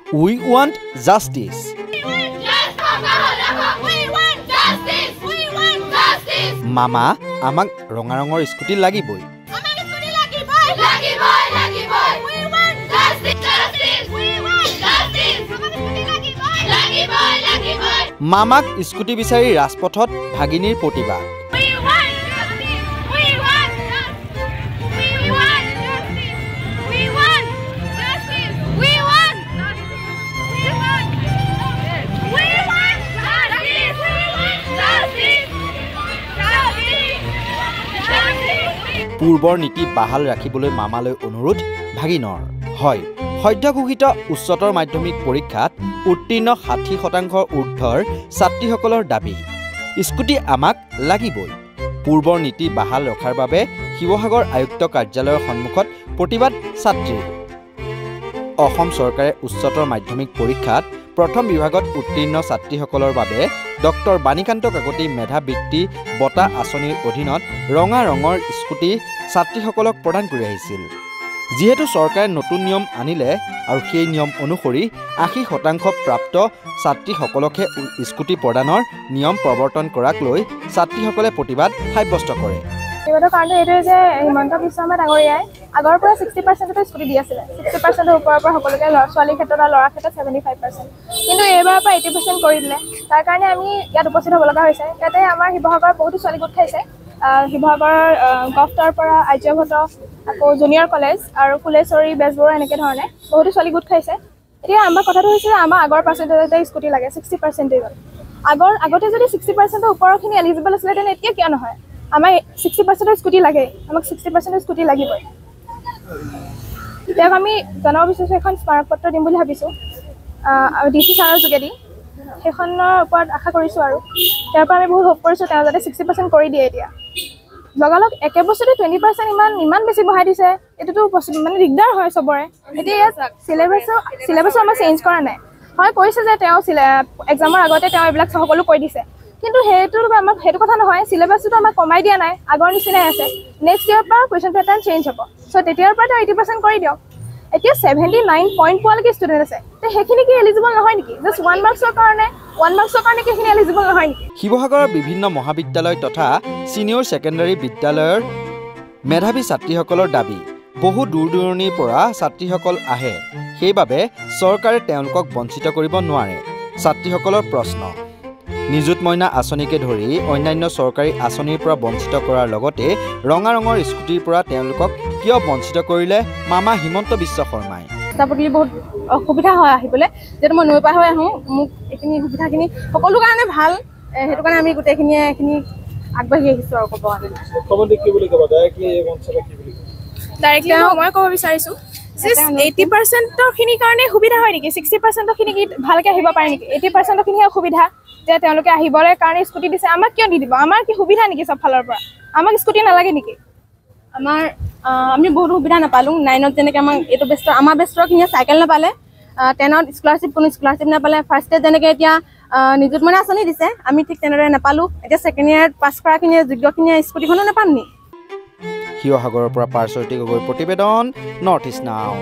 We want justice. মামা আমাক ৰঙা ৰঙৰ স্কুটি লাগিবই। মামাক স্কুটি বিচাৰি ৰাজপথত ভাগিনীৰ প্ৰতিবাদ। পূৰ্বৰ নীতি বাহাল ৰাখিবলৈ মামালৈ অনুৰোধ ভাগিনৰ। হয়, সদ্য ঘোষিত উচ্চতৰ মাধ্যমিক পৰীক্ষাত উত্তীৰ্ণ 60% ঊৰ্ধৰ ছাত্ৰীসকলৰ দাবী স্কুটি আমাক লাগিবই। পূৰ্বৰ নীতি বাহাল ৰখাৰ বাবে শিৱসাগৰ আয়ুক্ত কাৰ্যালয়ৰ সন্মুখত প্ৰতিবাদ ছাত্ৰীৰ। অসম চৰকাৰে উচ্চতৰ মাধ্যমিক পৰীক্ষাত প্ৰথম বিভাগত উত্তীৰ্ণ ছাত্ৰীসকলৰ বাবে ডক্টৰ বাণীকান্ত কাকতি মেধাবৃত্তি বঁটা আঁচনিৰ অধীনত ৰঙা ৰঙৰ স্কুটি ছাত্ৰীসকলক প্ৰদান কৰি আহিছিল। যিহেতু চৰকাৰে নতুন নিয়ম আনিলে আৰু সেই নিয়ম অনুসৰি 80% প্ৰাপ্ত ছাত্ৰীসকলকহে স্কুটি প্ৰদানৰ নিয়ম প্ৰৱৰ্তন কৰাক লৈ ছাত্ৰীসকলে প্ৰতিবাদ সাব্যস্ত কৰে। প্ৰতিবাদৰ কাৰণ এইটোৱে যে হিমন্ত বিশ্ব শৰ্মা ডাঙৰীয়াই আগৰ পৰা 60% স্কুটি দি আছিলে। 60% ওপৰৰ পৰা সকলোকে ছোৱালীৰ ক্ষেত্ৰত আৰু ল'ৰাৰ ক্ষেত্ৰত 75%। কিন্তু এইবাৰৰ পৰা 80% কৰি দিলে। তাৰ কাৰণে আমি ইয়াত উপস্থিত হ'ব লগা হৈছে। ইয়াতে আমাৰ শিৱসাগৰৰ বহুতো ছোৱালী গোট খাইছে। শিৱসাগৰৰ গফটৰ পৰা আৰ্যভট্ট, আকৌ জুনিয়ৰ কলেজ আৰু ফুলেশ্বৰী বেজবৰুৱা এনেকৈ ধৰণে বহুতো ছোৱালী গোট খাইছে। এতিয়া আমাৰ কথাটো হৈছে যে আমাৰ আগৰ পাৰ্চেণ্টেজতে স্কুটি লাগে 60%। আগতে যদি 60% ওপৰৰখিনি এলিজিবল আছিলে তেনে এতিয়া কিয় নহয়? আমাৰ 60% স্কুটি লাগে, আমাক 60% স্কুটি লাগিবই। তেওঁক আমি জনাব বিচাৰিছোঁ এখন স্মাৰকপত্ৰ দিম বুলি ভাবিছোঁ DC ছাৰৰ যোগেদি। সেইখনৰ ওপৰত আশা কৰিছোঁ আৰু তেওঁৰ পৰা আমি বহুত হোপ কৰিছোঁ তেওঁ যাতে 60% কৰি দিয়ে। এতিয়া লগালগ একে বছৰতে 20% ইমান বেছি বঢ়াই দিছে। এইটোতো মানে দিগদাৰ হয় চবৰে। এতিয়া ইয়াত চিলেবাছো আমাৰ চেঞ্জ কৰা নাই। হয় কৈছে যে তেওঁ এক্সামৰ আগতে তেওঁ এইবিলাক সকলো কৈ দিছে, কিন্তু আমাক সেইটো কথা নহয়। চিলেবাছটো আমাক কমাই দিয়া নাই, আগৰ নিচিনাই আছে। নেক্সট ইয়াৰৰ পৰা কুৱেশ্যন পেটাৰ্ণ চেঞ্জ হ'ব। চ' তেতিয়াৰ পৰা তেওঁ 80% কৰি দিয়ক। এতিয়া 79 পইণ্ট পোৱালৈকে ষ্টুডেণ্ট আছে, সেইখিনি কি এলিজিবল নহয় নেকি? জাষ্ট 1 মাৰ্কছৰ কাৰণে কি সেইখিনি এলিজিবল নহয় নেকি? শিৱসাগৰৰ বিভিন্ন মহাবিদ্যালয় তথা ছিনিয়ৰ ছেকেণ্ডাৰী বিদ্যালয়ৰ মেধাৱী ছাত্ৰীসকলৰ দাবী বহু দূৰ দূৰণিৰ পৰা ছাত্ৰীসকল আহে, সেইবাবে চৰকাৰে তেওঁলোকক বঞ্চিত কৰিব নোৱাৰে। ছাত্ৰীসকলৰ প্ৰশ্ন নিযুত মইনা আঁচনিকে ধৰি অন্যান্য চৰকাৰী আঁচনিৰ পৰা বঞ্চিত কৰাৰ লগতে ৰঙা ৰঙৰ স্কুটিৰ পৰা তেওঁলোকক কিয় বঞ্চিত কৰিলে মামা হিমন্ত বিশ্ব শৰ্মাই? ৰাস্তাপদূলি বহুত অসুবিধা হয় আহিবলৈ। যিহেতু মই নৈ পাৰ হৈ আহোঁ, মোক এইখিনি সুবিধাখিনি সকলো কাৰণে ভাল। সেইটো কাৰণে আমি গোটেইখিনিয়ে এইখিনি আগবাঢ়ি আহিছোঁ আৰু ক'ব কাৰণে। ডাইৰেক্টলি মই ক'ব বিচাৰিছোঁ যে 80%খিনিৰ কাৰণে সুবিধা হয় নেকি? 60%খিনি ভালকৈ আহিব পাৰে নেকি? 80%খিনিহে অসুবিধা যে তেওঁলোকে আহিবলৈ কাৰণে স্কুটি দিছে। আমাক কিয় নিদিব? আমাৰ কি সুবিধা নেকি চব ফালৰ পৰা? আমাক স্কুটি নালাগে নেকি? আমি বহুত সুবিধা নাপালোঁ। 9ত যেনেকৈ আমাৰ বেষ্টৰখিনিয়ে চাইকেল নাপালে, 10ত কোনো স্কলাৰশ্বিপ নাপালে, ফাৰ্ষ্টত যেনেকৈ এতিয়া নিযুত মইনা আঁচনি দিছে, আমি ঠিক তেনেদৰে নাপালোঁ। এতিয়া ছেকেণ্ড ইয়াৰত পাছ কৰাখিনিয়ে যোগ্যখিনিয়ে স্কুটিখনো নাপাম নি? শিৱসাগৰৰ পৰা পাৰ্শ্বতী গগৈৰ প্ৰতিবেদন, নৰ্থ ইষ্ট নাও।